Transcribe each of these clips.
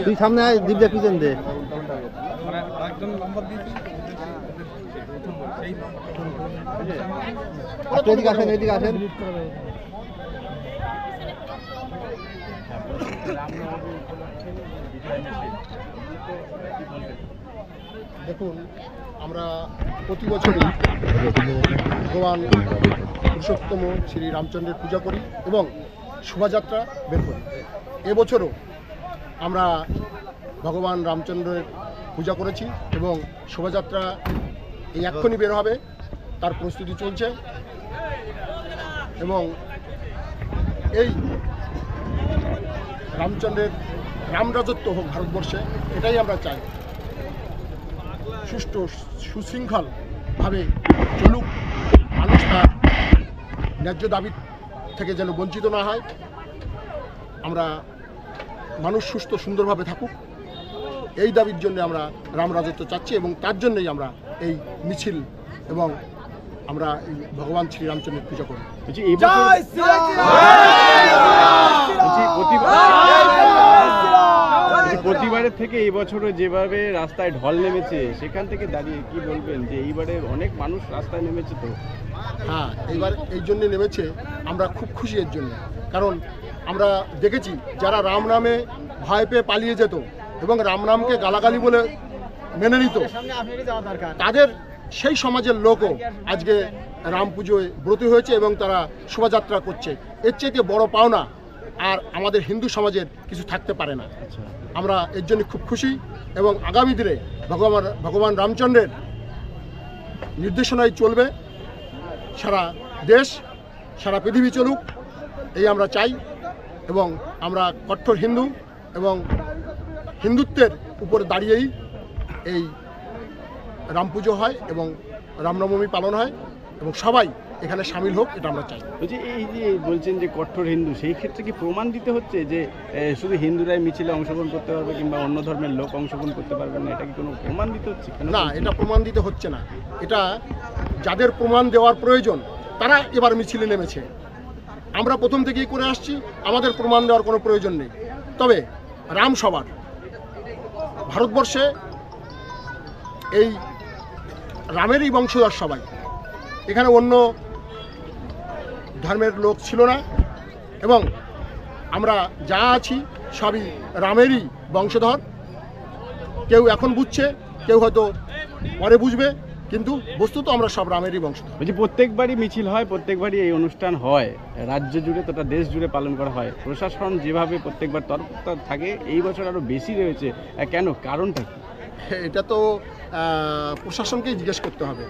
তুই সামনে আয়, দিব্যা পিছন দে। আপনি এদিকে আসেন, এদিকে আসেন। দেখুন, আমরা প্রতি বছরই ভগবান পুরুষোত্তম শ্রী রামচন্দ্রের পূজা করি এবং শোভাযাত্রা বের করি। এবছরও আমরা ভগবান রামচন্দ্রের পূজা করেছি এবং শোভাযাত্রা এই এক্ষুনি বের হবে, তার প্রস্তুতি চলছে। এবং এই রামচন্দ্রের রামরাজত্ব হোক ভারতবর্ষে, এটাই আমরা চাই। সুষ্ঠু সুশৃঙ্খলভাবে চলুক, মানুষ তার ন্যায্য দাবি থেকে যেন বঞ্চিত না হয়, আমরা মানুষ সুস্থ সুন্দরভাবে থাকুক, এই দাবির জন্য আমরা রামরাজত্ব চাচ্ছি এবং তার জন্যই আমরা এই মিছিল এবং আমরা এই ভগবান শ্রী রামচন্দ্রের পূজা করি। প্রতিবারের থেকে এই বছরও যেভাবে রাস্তায় ঢল নেমেছে, সেখান থেকে দাঁড়িয়ে কি বলবেন যে এইবারে অনেক মানুষ রাস্তায় নেমেছে? তো হ্যাঁ, এইবার এই জন্যে নেমেছে, আমরা খুব খুশি এর জন্য। কারণ আমরা দেখেছি যারা রাম নামে ভয় পেয়ে পালিয়ে যেত এবং রাম নামকে গালাগালি বলে মেনে নিত, তাদের সেই সমাজের লোকও আজকে রাম পুজোয় ব্রতী হয়েছে এবং তারা শোভাযাত্রা করছে। এর চাইতে বড় পাওনা আর আমাদের হিন্দু সমাজের কিছু থাকতে পারে না। আমরা এর জন্য খুব খুশি এবং আগামী দিনে ভগবান রামচন্দ্রের নির্দেশনায় চলবে সারা দেশ, সারা পৃথিবী চলুক, এই আমরা চাই। এবং আমরা কঠোর হিন্দু এবং হিন্দুত্বের উপরে দাঁড়িয়েই এই রাম পুজো হয় এবং রামনবমী পালন হয় এবং সবাই এখানে সামিল হোক, এটা আমরা চাই। বলছি, এই যে বলছেন যে কঠোর হিন্দু, সেই ক্ষেত্রে কি প্রমাণ দিতে হচ্ছে যে শুধু হিন্দুরাই মিছিলে অংশগ্রহণ করতে পারবে কিংবা অন্য ধর্মের লোক অংশগ্রহণ করতে পারবে না? এটা কি কোনো প্রমাণ দিতে হচ্ছে? না, এটা প্রমাণ দিতে হচ্ছে না। এটা যাদের প্রমাণ দেওয়ার প্রয়োজন তারা এবার মিছিলে নেমেছে। আমরা প্রথম থেকেই করে আসছি, আমাদের প্রমাণ দেওয়ার কোনো প্রয়োজন নেই। তবে রাম সবার, ভারতবর্ষে এই রামেরই বংশধর সবাই, এখানে অন্য ধর্মের লোক ছিল না এবং আমরা যা আছি সবই রামেরই বংশধর। কেউ এখন বুঝছে, কেউ হয়তো পরে বুঝবে, কিন্তু বস্তুত আমরা সব রামেরই বংশধর। বলছি, প্রত্যেকবারই মিছিল হয়, প্রত্যেকবারই এই অনুষ্ঠান হয়, রাজ্য জুড়ে তথা দেশ জুড়ে পালন করা হয়। প্রশাসন যেভাবে প্রত্যেকবার তৎপর থাকে, এই বছর আরও বেশি রয়েছে, কেন? কারণটা কি? এটা তো প্রশাসনকেই জিজ্ঞেস করতে হবে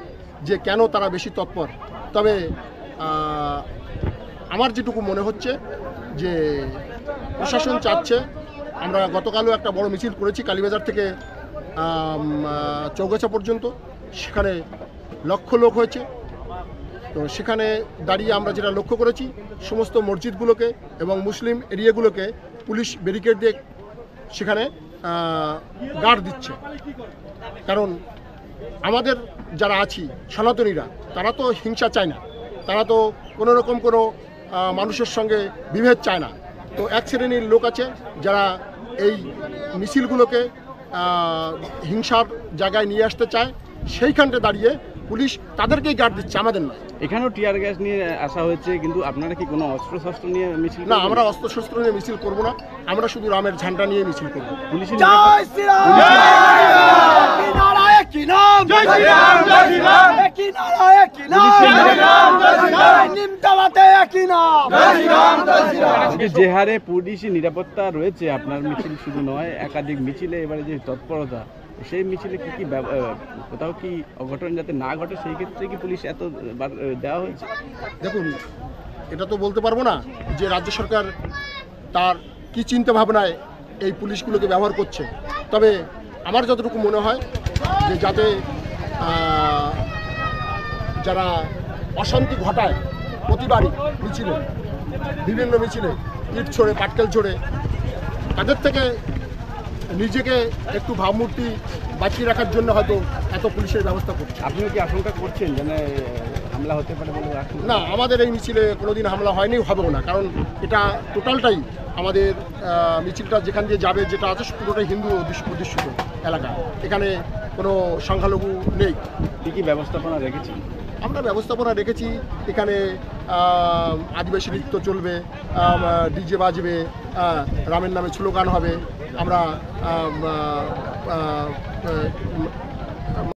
যে কেন তারা বেশি তৎপর। তবে আমার যেটুকু মনে হচ্ছে যে প্রশাসন চাচ্ছে, আমরা গতকালও একটা বড় মিছিল করেছি কালীবাজার থেকে চৌগাছা পর্যন্ত, সেখানে লক্ষ লোক হয়েছে। তো সেখানে দাঁড়িয়ে আমরা যেটা লক্ষ্য করেছি, সমস্ত মসজিদগুলোকে এবং মুসলিম এরিয়াগুলোকে পুলিশ ব্যারিকেড দিয়ে সেখানে গার্ড দিচ্ছে। কারণ আমাদের যারা আছি সনাতনীরা, তারা তো হিংসা চায় না, তারা তো কোনো রকম কোনো মানুষের সঙ্গে বিভেদ চায় না। তো এক শ্রেণীর লোক আছে যারা এই মিছিলগুলোকে হিংসার জায়গায় নিয়ে আসতে চায়, সেইখানটা দাঁড়িয়ে পুলিশ তাদেরকেই গার্ড দিচ্ছে, আমাদের নয়। এখানেও টিয়ার গ্যাস নিয়ে আসা হয়েছে, কিন্তু আপনারা কি কোনো অস্ত্রশস্ত্র নিয়ে মিছিল? না, আমরা অস্ত্রশস্ত্র নিয়ে মিছিল করব না, আমরা শুধু রামের ঝান্ডা নিয়ে মিছিল করব। পুলিশের যে হারে পুলিশি নিরাপত্তা রয়েছে, আপনার মিছিল শুধু নয়, একাধিক মিছিলে এবারে যে তৎপরতা, সেই মিছিলে কি কি কোথাও কি অঘটন যাতে না ঘটে, সেই ক্ষেত্রে কি পুলিশ এত দেওয়া হয়েছে? দেখুন, এটা তো বলতে পারবো না যে রাজ্য সরকার তার কি চিন্তা ভাবনায় এই পুলিশগুলোকে ব্যবহার করছে। তবে আমার যতটুকু মনে হয় যে যাতে যারা অশান্তি ঘটায় প্রতিবারই মিছিলে, বিভিন্ন মিছিলে ইট ছড়ে, পাটকেল ছড়ে, তাদের থেকে নিজেকে একটু ভাবমূর্তি বাঁচিয়ে রাখার জন্য হয়তো এত পুলিশের ব্যবস্থা করছে। আপনিও কি আশঙ্কা করছেন যেন হামলা হতে পারে বলে আশঙ্কা? না, আমাদের এই মিছিলে কোনোদিন হামলা হয়নি, হবেও না, কারণ এটা টোটালটাই আমাদের মিছিলটা যেখান দিয়ে যাবে যেটা আছে পুরোটাই হিন্দু অধ্যুষিত এলাকা, এখানে কোনো সংখ্যালঘু নেই। কী কী ব্যবস্থাপনা রেখেছেন? আমরা ব্যবস্থাপনা রেখেছি, এখানে আদিবাসী নৃত্য চলবে, ডিজে বাজবে, রামের নামে স্লোগান হবে, আমরা